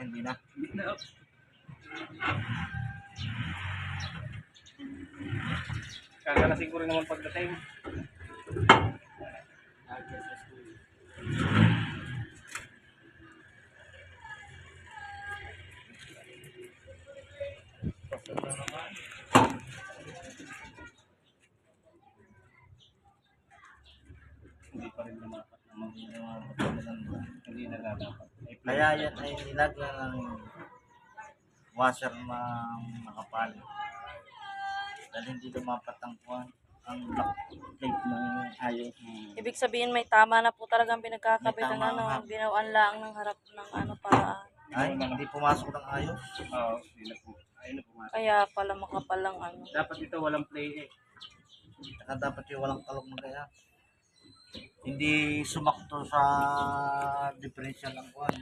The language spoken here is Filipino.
Hindi na. Kakalasin ko rin naman pagdating. Hindi pa rin lumapat naman. Hindi na dapat. Kaya yan ay nilagyan ng washer na makapal. Dahil hindi lumapat ang kuwan, ang lock plate ng ayos. Ibig sabihin may tama na po talagang pinagkakabit May ng tama ano, nga. binawaan lang ng harap ng ano paraan. Ay, hindi pumasok ng ayos. Oo, hindi na po. Ayun na pumasok. Kaya pala makapal lang ano. Dapat ito walang play eh. Saka dapat yung walang talong na kaya. Hindi sumakto sa differential ng kuwan.